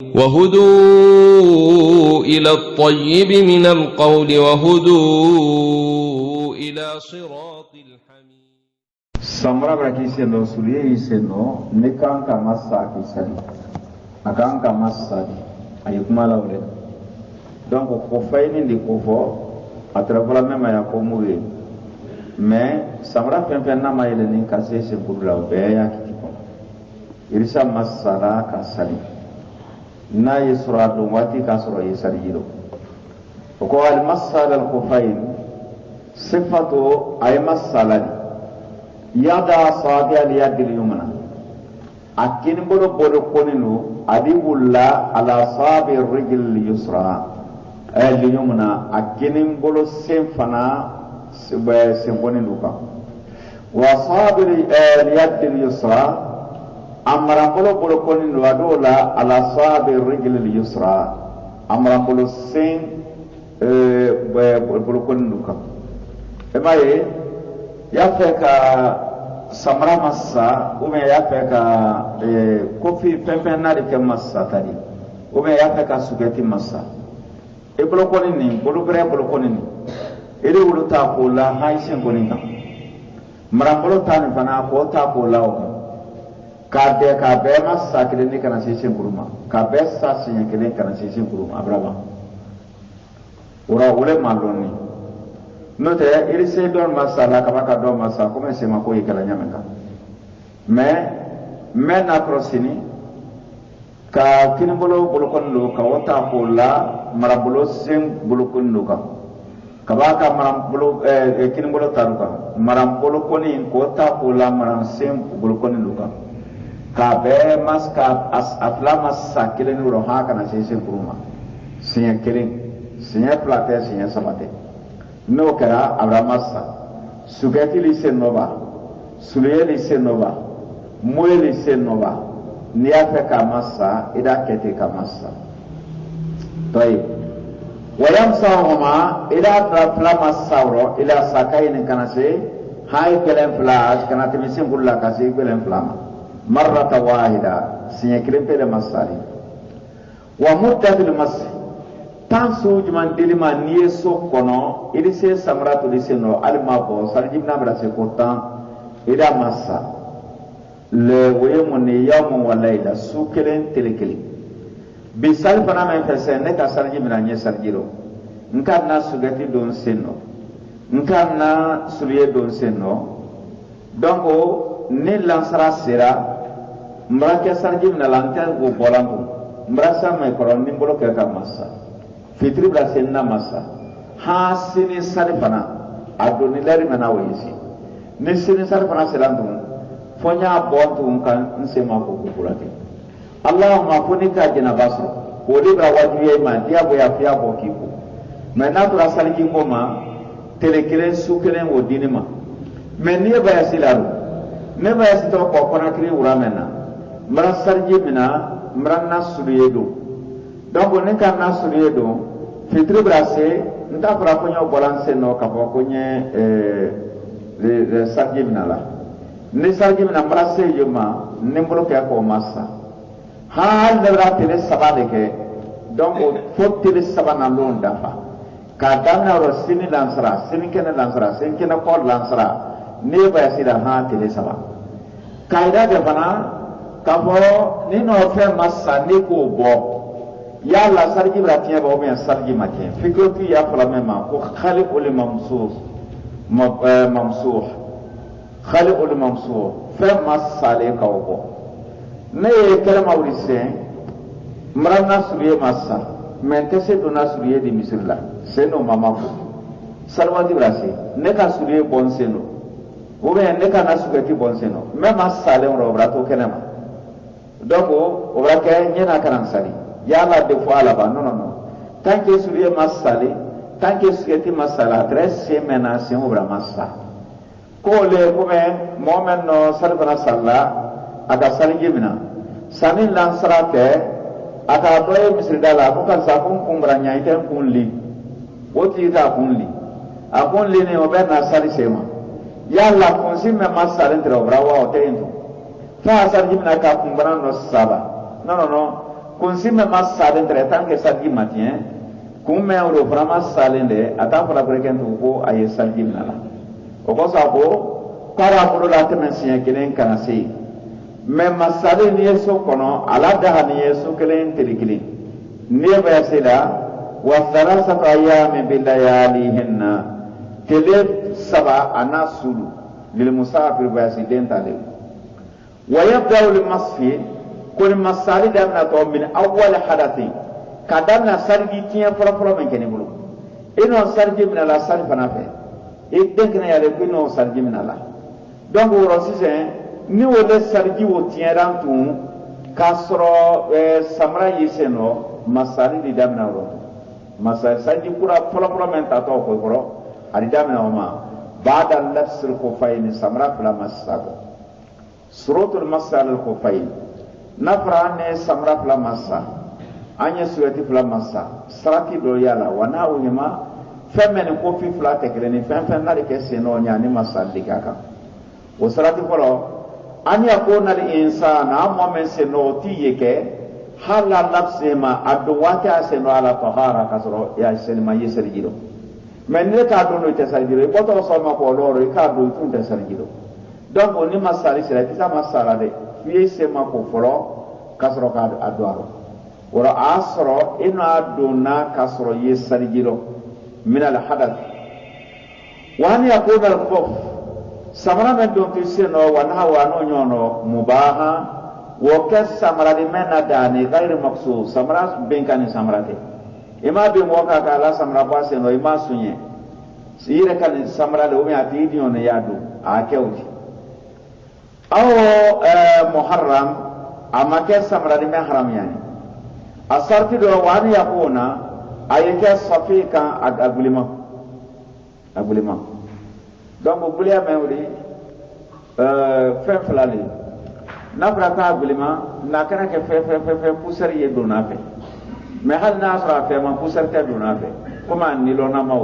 وهدوا إلى الطيب من القول وهدوا إلى صراط الحميد. Samra braki seno suliye seno nekanka massa ki sani akanka massa ayukuma lawle donc ko fayni ndi ko fo atrabala mema ya ko muwe mais samra pempe na mayele ni kase se burla be ya ki ko irisa masala ka sani na yisra do wati ka soro yisari jiro ko al masala al khufayn sifatu ay masala yada sabi al yadil yumna akin bolo bolo koninu adi wulla ala sabi rijl yusra al yumna akin bolo senfana sebe senkoninu ka wa sabi al yadil yusra amra bolo bolo koninu adola ala sabi rijl yusra amra bolo sen bolo koninu ka emaye ya feka samra massa ou bien ya feka kofi pempe na de ke massa tadi ou bien ya feka sugeti massa e bolo konini bolo bre bolo konini ere wulu ta ko la haisen koninga mara bolo tan fana ko ta ko la o ka de ka be massa kile ni kana sisen kuruma ka be sa sin kile kana sisen kuruma abraba ora wole maloni note irise don masala kabaka don masa comme c'est ma koyi kala nyameka mais na prosini ka kinbolo bolokondo ka wata ko la marabolo sem bolokondo ka kabaka marabolo kinbolo taruka marabolo koni ko ta ko la maram sem bolokondo ka be maska as aflama sakile nuro ha kana sese kuruma sinya kelen sinya plate sinya samate no kara abramasa sugati lise nova suliye lise nova moye lise nova niafe kamasa ida kete kamasa toy wayamsahuma ida flama sauro ila sakayin kanase hay kelen flash kanate misim bulla kasi kelen flama marrata wahida sinya krimpele masali wa muddatul masih tansu juman dilima niye so kono irise samratu liseno alma bo sarjibna brase kotan ida massa le wayemuni yawmun walayla sukelen telekeli bisal fana men fese ne ka sarjibna nye sarjiro nkanna sugati don seno nkanna suliye don seno donc ne lansara sera mbrake sarjibna lantel go bolangu mbrasa me koron nimbolo ke ka massa fitri bla senna massa ha sini sarifana adoni leri mena wayisi ne sini sarifana selandum fonya bontu kan nsema ko kukurate allahumma funika jina basro ko libra wajiye ma dia boya fiya bo kiku mena to rasalki ngoma telekelen sukelen wodinima meniye baya silaru ne baya sito ko konakri uramena mara sarji mina mranna suliyedo donc ne kan nasuriye do fitri brase nta fara ko nyo balance no ka ko nye le sajimna la ne sajimna brase yuma ne mbolo ka ko massa hal de la tele sabade ke donc faut tele sabana lon dafa ka damna ro sini lansra sini ken lansra sini ken ko lansra ne ba sida ha tele saba kaida de bana ka bo ni no fe massa ni ko bo ya la sarji bratia ba omen sarji matin fikroti ya fala mema ko khaliqul mamsuh mamsuh khaliqul mamsuh fa masale ka obo ne kalama urise marana suriye massa men kese dona suriye di misirla seno mama ko sarwati brasi ne ka suriye bon seno obe ne ka nasugati bon seno mema sale on robrato kenema donc o brake nyena kanan sali yala de fois là-bas non tant que suriye masale tant que sugati masala très semena c'est obra massa ko le come momen no sarbana salla aga salgi mina sanin lansara ke aga doye misridala ko kan sa kun kumbranya ite kunli woti ta kunli akunli ne oberna sali sema yalla konsimme masala entre obra wa otento fa salgi mina ka kumbrano saba non kunsi me mas salen tre tan ke salji matien kum me ro vraiment salen de ata fala breken to ko ay salji nala o ko sa ko para ko la temen sien kelen kana sei me masale ni yeso kono ala da ni yeso kelen telikili ni ba sila wa thalathatu ayyamin bil layalihinna tele saba anasulu lil musafir ba sidin tale wa yabda lil masfi kul masali damna to min awwal hadathi kadamna sargi tiya folo men kene bulu ino sargi min ala sargi fanafe idekna yale bino sargi min ala donc woro sisen ni wole sargi wo tiyaran tun kasro samra yiseno masali di damna ro masal sargi pura folo men ta to ko ro ari damna o ma ba'da lafsul khufayn samra fala masago suratul masal al khufayn nafra ne samra fala masa anya surati fala masa sarati do yala wana uyima femen ko fi fala te greni fen na de ke seno nya ni masal dikaka o sarati folo an yakuna al insana mu'min seno ti yeke hala nafsima adwata seno ala tahara kasro ya selma yesrigiro men ne ka do no te sarigiro ko to so ma ko loro ka do tun te sarigiro donc oni masali sira kita masala de fi sema ko folo kasro ka adwaro wala asro ina dona kasro yesrigiro min al hadath wa an yakuna al khuf samara men don tiseno wa na wa no nyono mubaha wo kes samara di mena dani gair maksu samara benkani samara te ima be mo ka kala samara ba seno ima sunye sire kan samara de o mi ati di on yadu a kewti aw muharram amake samara di me haram yani asarti do wa ni yakuna ayeke safika agulima donc bulia mewri fe flali na brata bulima na kana ke fe pousser ye dona fe mais hal na asra fe man pousser te dona fe comment ni lo na maw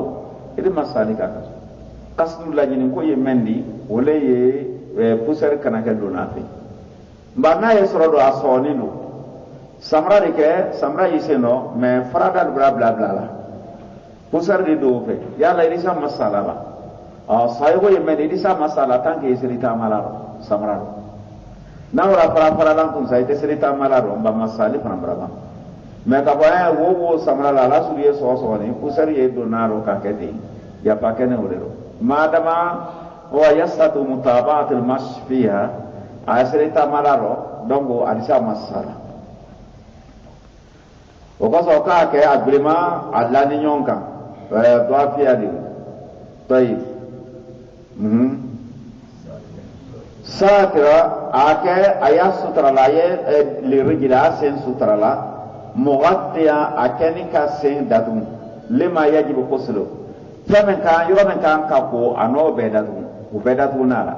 idi masali kaka kasdu la jini ko ye mendi wala ye pousser kana ke dona fe mba na ye soro do asoni no samra de ke samra yiseno mais farada bla bla bla la pousser de do fe yalla irisa masala ba sayo ye men di sa masala tanke serita malaro samraro na ora para lan kun sai te serita malaro mba masali fana braba me ka ba wo samrala la suriye so ni usari ye donaro ka kete ya pakene orero madama wa yasatu mutabaat al mash fiha asrita malaro dongo alisa masala o ko so ka ke agrima alla ni nyonka do afia di tayib satira ake ayat sutrala ye lirigila sen sutrala mughaddiya akeni ka sen datu lima yajibu ghuslu femen kan yoro men kan ka ko ano be datu nala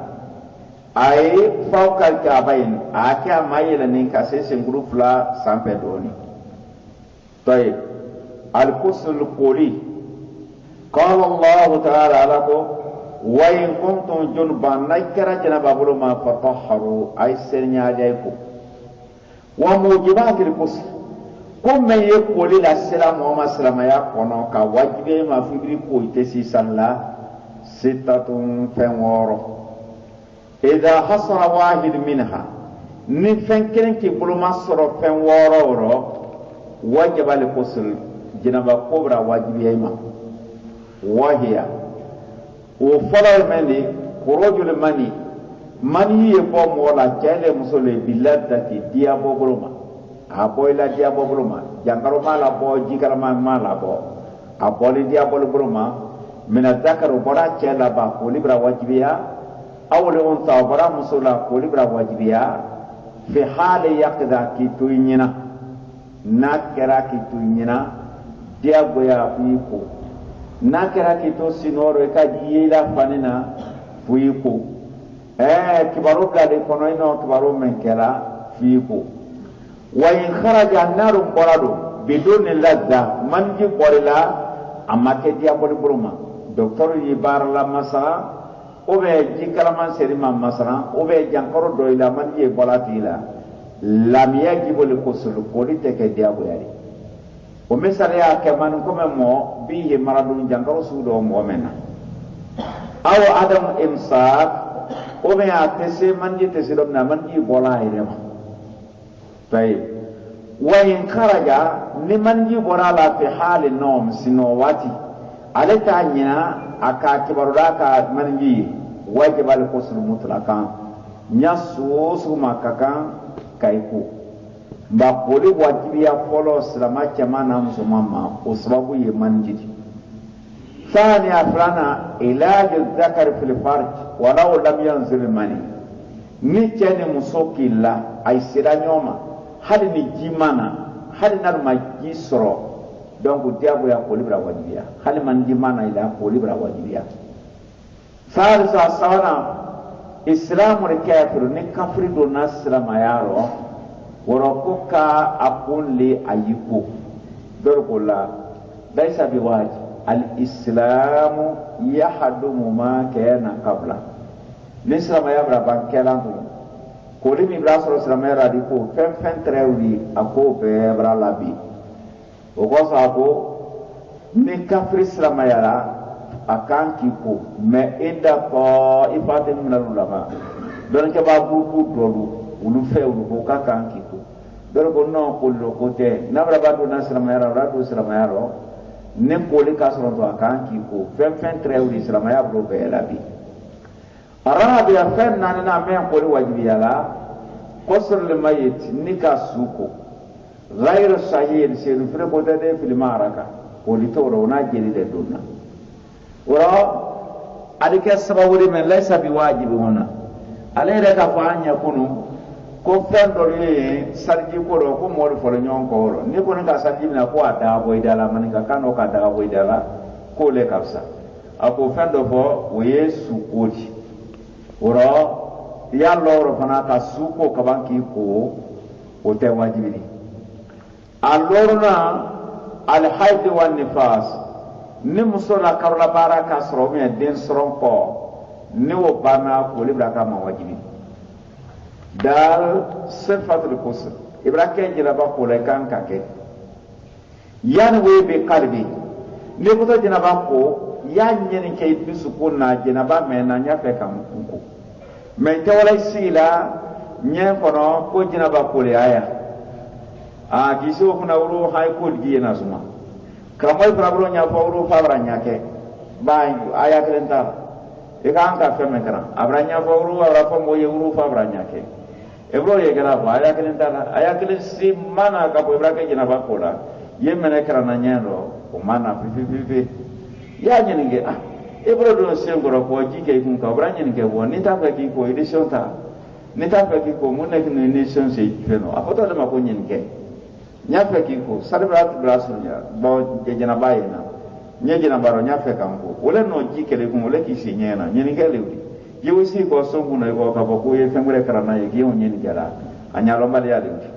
ay fawkal kabain ake amayela nin ka sen group la sampe doni tayib al ghusl quli qala Allah ta'ala lako وإن كنتم جنبا نكرا جنبا بلما فطهروا أي سرنيا جايكو وموجبات الغسل كم من يقول السلام وما سلام يقولون كواجب ما في كويتسي صلى ستة فنور إذا حصل واحد منها نفنكرن كي بلما صر فنور وجب الغسل جنبا كبرى واجب يما وهي o fɔlɔ men de korojul mani ye bɔ mɔgɔ la cɛ le muso le bila dati diya bɔ bolo ma a bɔ i la diya bɔ bolo ma jankaro ma la bɔ jikarama ma la bɔ a bɔli diya bolo ma mina dakaru bɔra cɛ la ba k'oli bira wajibiya aw le unsa bɔra muso la k'oli bira wajibiya fi hali yakida k'i to i ɲɛna n'a kɛra k'i to i ɲɛna diyagoya f'i ko n'a kɛra k'i to sinɔrɔ i ka yela fani na f'i ko kibaru bila de kɔnɔ i n'o kibaru min kɛra f'i ko wa in kharaja naru bɔra don biduni ladda manji bɔrila a ma kɛ diyabɔli bolo ma docteur ye baara la masala ou bien ji kalaman seri ma masala ou bien jankaro dɔ i la manji ye bɔla tigi la lam yajibu al-ghusl koli teke diabo yari o misale ya keman ko mo bihi maradun jangaro sudo mo mena aw adam imsak o me atese manji tesidom na manji bola irema tayib wa in kharaja ni manji bola la fi hal an-nawm sinowati alata nyina aka kibaruda ka manji wajib al-ghusl mutlaqan nyasu suma kakan kaiku ba poli wajibiya folo silama chamana musumama usababu ye manjidi thani aflana ilaj al-dhakar fil farj walau lam yanzil mani ni chene musokilla ay sira nyoma hali ni jimana hali nar majisro donc diabo ya poli bra wajibiya hali man jimana ila poli bra wajibiya salisa sawana islamu ni kafiru ni kafiri do naslama yaro worokoka akunli ayiku dorkola daisa biwaji al-islamu yahdumu ma kana qabla nislama yabra bankelantu koli mi bra soro islama yara diko fen trewi ako be bra labi ogoso ako ni kafiri islama yara akan kipo me inda ko ifatin min ulama don ke ba buku dolu ulu fe ulu ko kan kipo don ko no ko lo ko te na bra ba do nasra mayara ra do sra mayaro ne ko le ka so to akan kipo fen tre uli sra maya bro be labi arabi afen nan na me ko le wajibi yala qasr al mayit nikasuko ghayr sahih siru fre ko de fil maraka ko li toro na jeli de donna ورا عليك السبب من ليس بواجب هنا عليه ركع فان يكونوا كفن دوري سرجي كورو كو مول فلنيون كورو نيكون كا سرجي بنا كو ادا بويدالا مانيكا كانو كا دا بويدالا كو لي كابسا اكو فن دو فو ويسو كوجي ورا يا لور فنا كا سوكو كبانكي كو وتي واجبني اللورنا الحيض والنفاس ni muso la karola bara ka soro me den soron ko ni wo bana ko libra ka ma wajibi dal sifatul qusl ibrahim jira ba ko le kan ka ke yan we be qalbi ni ko to jina ba ko ya nyeni ke bisu ko na jina ba me na nya fe kan ko me te wala sila nye ko no ko jina ba ko le aya a giso kuna uru hay ko di na suma kamoy prabro nya fawru fabra nya ke bay aya kelenta e kan ka femme kran abranya fawru abra fo mo yuru fabra nya ke ebro ye gara fa aya kelenta aya kelen si mana ka bo ibra ke jina ba kola yemene krana nya ro o mana fi ya nyenige ah ebro do sengoro ko jike kun ka abranya ni ke woni ta ka ki ko edition ta ni ta ka ki ko mo ne ni nation se feno apoto de ma ko nyenike nyafe kiko salibrat brasunya bo jejena bayina nyejena baro nyafe kanko wala no jikele kun wala kisi nyena nyeni gelewdi yewisi ko songu na ko ka bo ye fengure karana ye giyo nyeni gala anyalo mali ya lewdi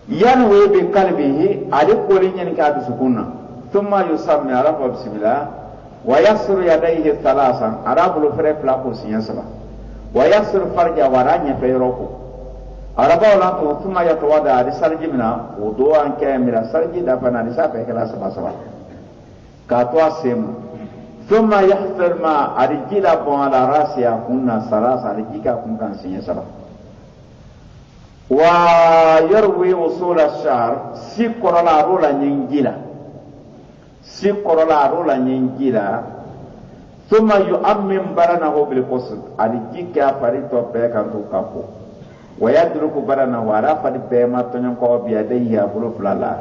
yan we be kalbihi ade ko le nyeni ka du sukunna thumma yusammi ala wa bismillah wa yasru yadayhi thalathan arabu fere pla ko sinya saba wa yasru farja waranya fe roko araba wala to tuma ya tawada adi sarji mina wudu an kamira sarji da fana di sape kala sama ka to asem thumma yahfir ma arijila bon ala rasiya kunna salasa arijika kun kan sinya saba wa yarwi usul ash-sha'r si korola rola nyingila thumma yu'ammim baranahu bil qusl arijika farito pe kan to kapo ويدرك برنا ورا فدي بما تنين كو بيديه ابلو فلالا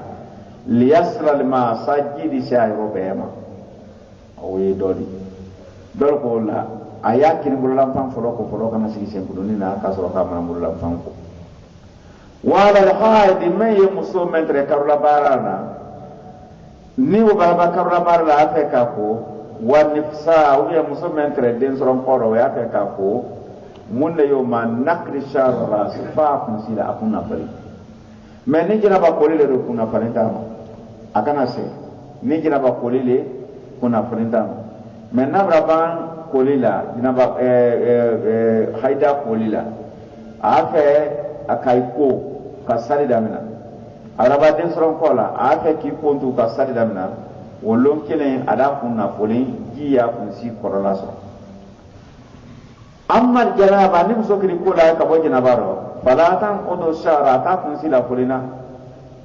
ليسر الماء سجد شايرو بما او يدوري دولكو لا ayakin bulan fam foloko kana sigi sempuduni na kasoro kama bulan fam ko wala al-haid may musumen tre karula barana ni wo baba karula barala afeka ko wa nifsa o ya musumen tre den soron poro ya afeka ko munde yo ma nakri shar ras fa kun sila akuna bari mais ni jina ba kolile ro kuna farenta akana se ni jina ba kolile kuna farenta mais na braban kolila jina ba haida kolila afe akai ko ka sari damina araba den soron kola aka ki pontu ka sari damina wolon kelen ada kunna folin jiya kun si korola so amma janaba nim sokri kola ka bo janabaro falatan odo shara ta kun sila folina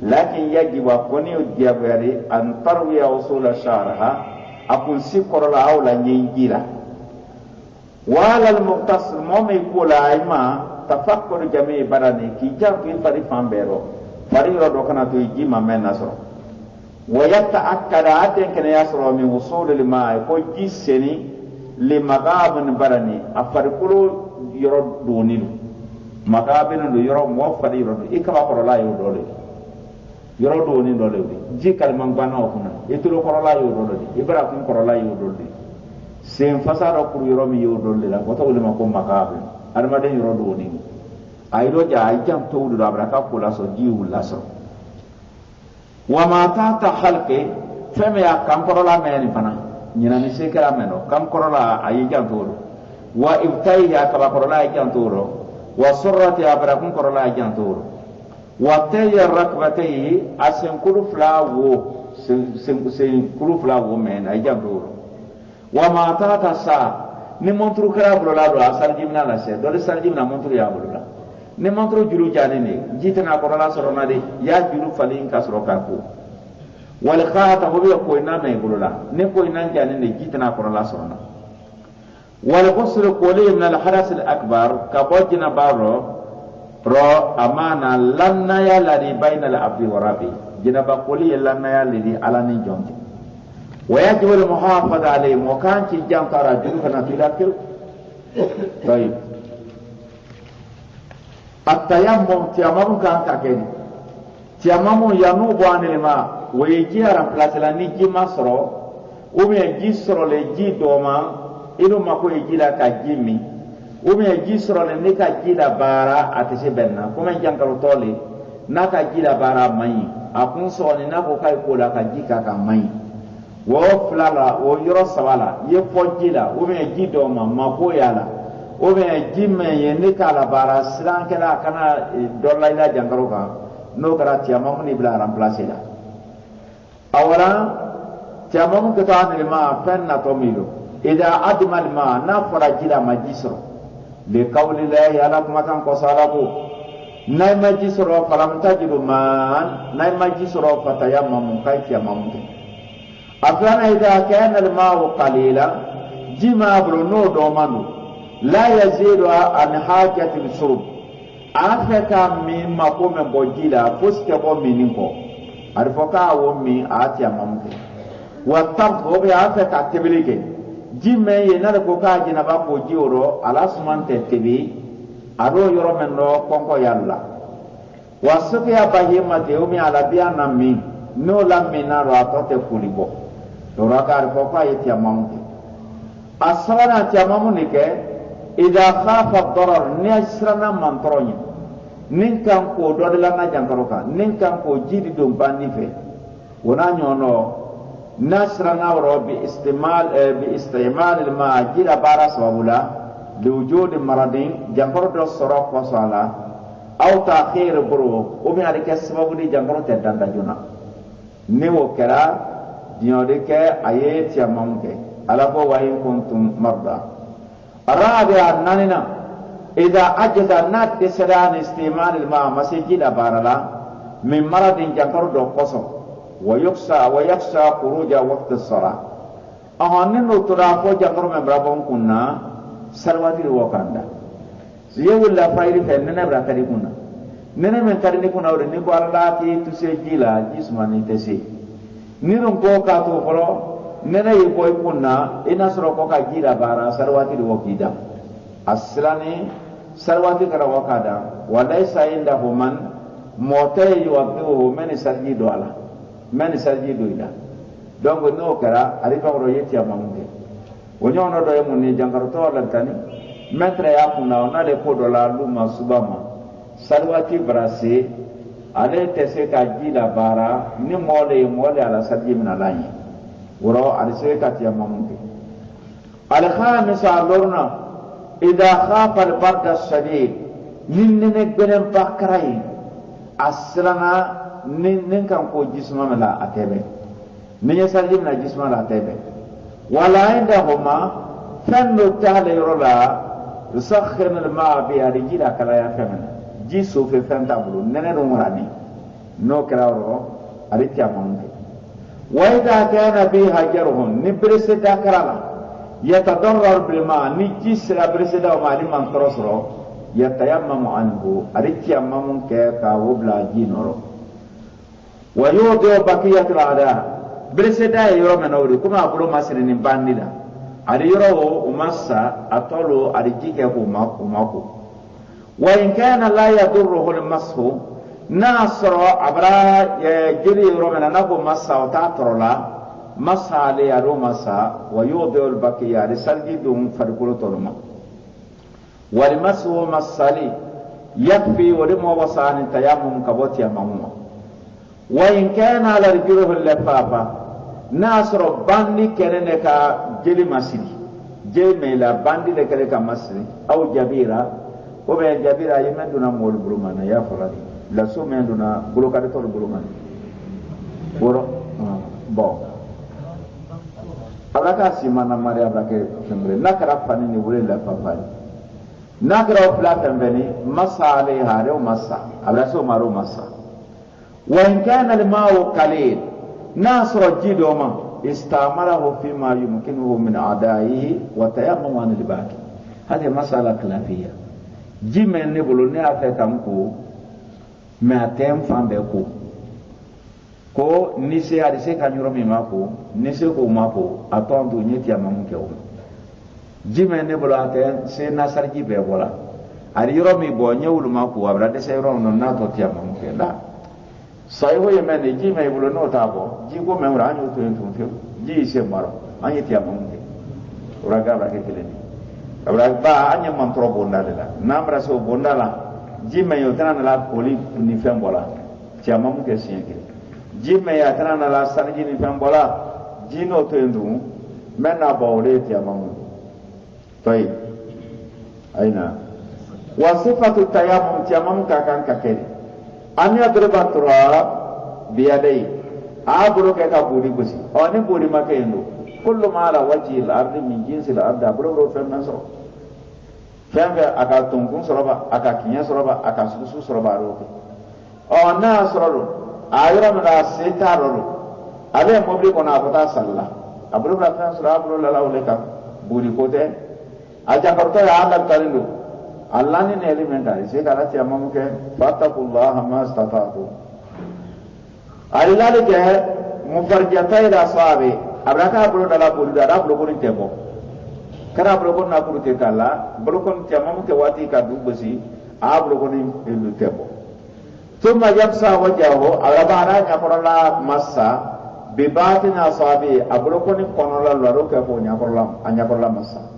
lakin yajibu akoni diabari an tarwiya usula sharaha akun si korola awla nyingira wala al muqtasil momi kola ayma tafakkur jami barani ki jampi fari fambero fari rodo kana to jima men nasro wa yata'akkada aten kana yasro min wusul lima ko jiseni limagabun barani afar kulu yoro donilu magabin do yoro mo fari rodo ikaba korola yo dole yoro doni dole ji kalman bana okuna itulo korola yo dole ibra kun korola yo dole sen fasara kur yoro mi yo dole la goto ulama ko magabin armaden yoro doni ayro ja ajam to du abraka kula so jiwu laso wa ma ta halqi feme ya kam korola meni pana nyina ni sekara meno kam korola ayi jam to wa ibtai ya ka korola ayi jam to wa surrati abrakun korola ayi jam to wa tayya rakbatayhi asen kulu flawo sen kulu flawo men ayi jam to wa ma ta sa ni montru kara bolola do asal jimna la se do sal jimna montru ya bolola ni montru julu jani ne jitana korola sorona de ya julu falin ka soroka ko wal khata ho be ko ina me bolola ne ko ina jani ne jitana korola sorona wal ghusl quli min al haras al akbar ka bojina baro ro amana lanna ya ladi baina al abdi wa rabbi jina ba quli lanna ya ladi alani jonti ويجب المحافظة عليه وكان في جام ترى جنوبنا في ذاكر طيب التيمم تيمم كان كاكين تيمم ينوب عن الماء ويجي على بلاسلاني جي مصرو ومي يجي سرو لجي دوما إنو ماكو يجي لا كجيمي ومي يجي سرو لنكا جي لا بارا أتسي بنا كما يجانكرو طولي نكا جي لا بارا ماي أكون سواني نكو كاي كولا كجي كاكا ماي wo flala wo yoro sawala ye fojila o be jido ma makoyala o be jimme ye ne kala bara siran kala kana dolla ila jangaro ka no kara tiamam ni bla remplacer la awala tiamam ke ta ni ma penna to milo ida adma al ma na fara jila majisro li qawli la ya lakum tan ko salabu nay majisro falam tajidu man nay majisro fatayamam kai tiamam أفلان إذا كان الماء قليلا جمع برنو دومانو لا يزيد عن حاجة الشرب أفكا من مقوم بوجيلا فسكبو منينكو أرفقا ومي آتيا ممكن والطبخ وبي أفكا تبليكي جمع ينالكو كاجنا باقو جيورو على سمان تتبي أرو يرو من رو كونكو يالا وسكيا بهيمة يومي على بيانا مين نو لامينا رو أتوتي فوليبو dorakar pokok ayat tiamam ke asrana tiamam ni ke ida khafa darar ni asrana mantronya ninkan ko dodala jangkaroka ninkan ko jidi dum bandi fe wona nyono nasrana ro bi istimal al ma jira bara sabula li wujud maradin jangkaro do soro ko sala au ta'khir buru o mi ari ke sababu di jangkaro tedanda juna ne wo kera diode ke ayat tiamam ke alako wa in kuntum marda arabi'a nanina idza ajza nat tisadan istimal al ma masjid barala min maradin jangkaro do koso wa yaksa khuruja waqt as-salah ahanin utura ko jangkaro membrabon kunna sarwati wakanda yewulla fayri fenna brakari kunna nene men karini kunna ore ni ko alla ti tuse jila jismani tesi nirun ko ka to foro nene yi boy kunna ina soro ko ka jira bara sarwati do kida aslani sarwati kara wakada walaysa indahu man motay yuwadhu men sarji do ala men sarji do ida donc no kara ari ko ro yeti amamunde wonyo no do yemuni jangaro to lantani metre ya kunna ona le ko do la luma subama sarwati brase ale tese ka jila bara ni mole ala sarji min alani woro ale se ka tiya mamunde al khamis alurna idha khafa al barda shadid ninnene gbenen bakkarai aslana nin kan ko jisma mala atebe ninya sarjim na jisma la atebe wala inda huma fanno tala yorola yusakhkhirna al-ma'a bi arjila kala ya famana jisu fe fanta bulu nene do murani no krawro aritia monte wa idha kana bi hajaruhum nibrisida karala yatadarrar bil ma'a ni jisra brisida ma li man torosro yatayammamu anhu aritia mamun ke ka wobla jinoro wa yudu baqiyat al-ada brisida yoro menawri kuma bulu masrini bandida ari yoro umassa atolo ari jike ko mako wa in kana la yadurruhu al-mashu nasra abra jiri yoro menanako massa o tatrola massa le aro massa wa yudu al-baqiya risalgidum farqulu tolma wal mashu masali yakfi wa limu wasani tayammum kaboti amamuma wa in kana la yadurruhu al-lafafa nasro bandi kenene ka jeli masiri jeli la bandi le kele ka masiri au jabira o be jabira yemenduna mol bulumana ya faradi la so menduna bulokade to bulumana boro bon abaka simana mari abake sembre nakara fani ni wule la papali nakara pla pembeni masale hare o massa abraso maro massa wa in kana al-ma'u qalil nasra jidoma استعمله فيما يمكنه من أعدائه وتيمم عن الباقي هذه مسألة خلافية جيمن نقول نعرف كمكو ما تيم فان بكو كو نسي أرسي كان يرمي ماكو نسي كو ماكو أتون دنيا تيمم كيو جيمن نقول أتين سي نصر جيبه ولا أري يرمي بونيا ولو ماكو أبرد سي يرمي ناتو تيمم كيو لا sayo yemene ji mai bulo no tabo ji go men ranyo to entum fio ji se maro anye ti amonde uraga ba ke keleni uraga ba anye man tro bonda la namra so bonda la ji mai yo tana la poli ni fembola ti amamu ke sienge ji mai ya tana la sanji ni fembola ji no to endu mena ba ole ti amamu toy aina wa sifatu tayammum ti amamu ka kan ka kedi an yadriba turab biyadai aburo ke ka buri gusi oni buri makendo kullu ma ala wajhi al-ardi min jinsi al-ardi aburo femna so femga aka tunkun soroba aka kinya soroba aka susu soroba roke ona sorodo ayra mala setaro ale mobli kona abata salla aburo la fen sura aburo la lawleka buri kote aja karto ya ala tarindo Allah ni elementari se kala ti amamu ke fattaqullaha mastata'tu Allah le ke mufarjata ila sahabi abraka bulu dala bulu dara bulu ko tebo kara bulu ko na bulu te kala bulu ko ti amamu ke wati ka du besi a bulu ko ni tebo thumma yamsa wajahu arabana nya korala massa bi batina sahabi abulu ko ni konola laro ke ko nya korala massa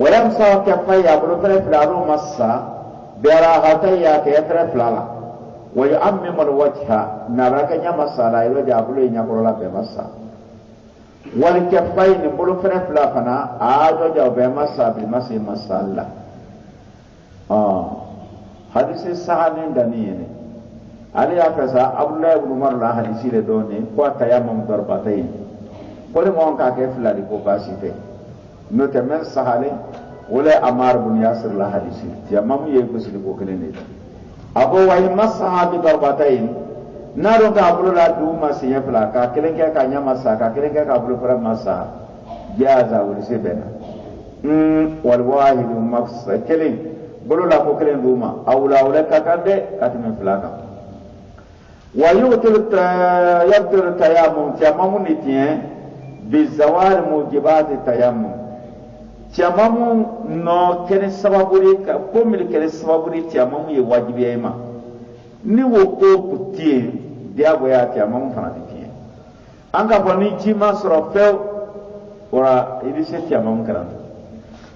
ويمسح كفيه أبو فلارو مسا براحتي كيفر فلالا ويعمم الوجه نبرك نمسا لا يوجد أبو ينقرلا بمسا والكفين بلو فلا فنا آجو جو بمسا بمسي مسا الله حديث السحانين دانيين علي أفسا أبو الله بن عمر لا حديثي لدوني قوة تيامم ضربتين قولي مونكا كيف لا لكو باسيته نتمنى سهالي ولا أمار بن ياسر لا حديثي تيامم يكسل كوكلين أبو وين مسها بضربتين نارو كابلو لا دوما سيفلا كاكلين كا نيامسا كاكلين كا كابلو فرا مسا جازا ولسبنا والواحد مفس كلين بلو لا كوكلين دوما أو لا ولا كاكاده كاتم فلاكا ويؤتل يبتل التيامم تيامم نتين بالزوال موجبات التيامم تيامم no kene sababuri ka komil kene sababuri tiamam ye wajibi ayma ni wo ko putie dia boya tiamam fana tie anga boni jima soro fe ora idise tiamam karam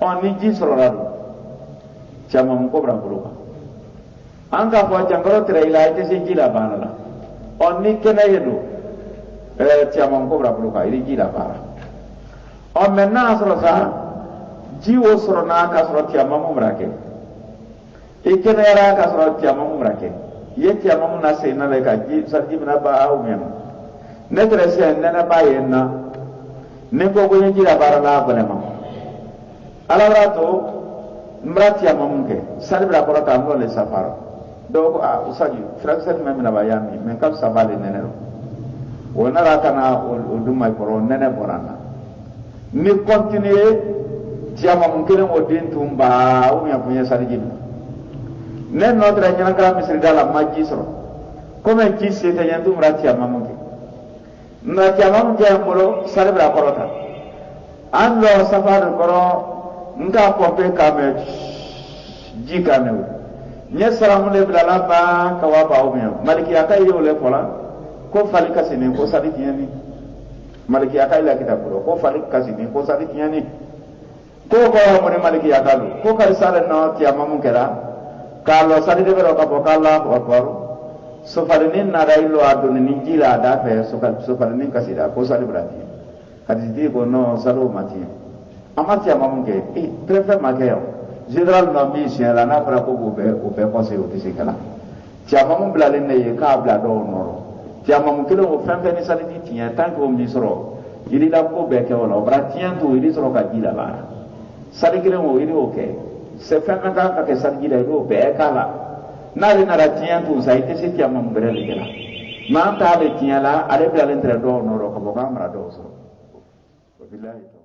on ni ji soro radu tiamam ko bra buruka anga fo jangoro tre ila ite se jila banala on ni kene yedo tiamam ko bra buruka iri jila bara on menna soro sa jiwo soro na ka soro tiamamu mrake ikene yara ka soro tiamamu rake ye tiamamu na se na le ka ji sarji na ba au mem ne trese ne na ba yenna ne ko ko jira barala balema ala rato mrati amamu ke salibra ko ta ndo le safaro do ko usaji fraxet mem na ba yami men kam sabale ne ne wona rakana o dumay ko nene borana ni continuer tiamamu kelen o den tumba o mi apunya sarji ne notre nyanga misri dala majisro come ci siete yantu mrati amamu ke mrati amamu ke ambolo salibra korota ando safar koro nda ko pe kame jikane nye salamu le bilala ba kawaba o mi maliki akai yo le fola ko fali kasini ko sadi tiani maliki akai la kita bro ko fali kasini ko sadi tiani ko mo ne maliki akalu ko kar sala no tiamamu kera kalau sadi de bero ka bokala akbar so farini na railo aduni ninjila da fe so farini kasida ko sadi berarti hadis ko no salo mati amati amamu ke prefer makeo general no mi la na para ko be conseil au tisikala tiamamu blalen ne ka bla do noro tiamamu kilo o fenfe ni sali di tiya tanko o misro ili la ko be ke wala bra tianto ili soro ka dila ba sali kilo o ili o ke se fenfe ka ke sali dila do be kala na le na tianto sa ite se tiamamu bere le kala ma ta le tiala ale bla le entre do noro ko ba mra do so billahi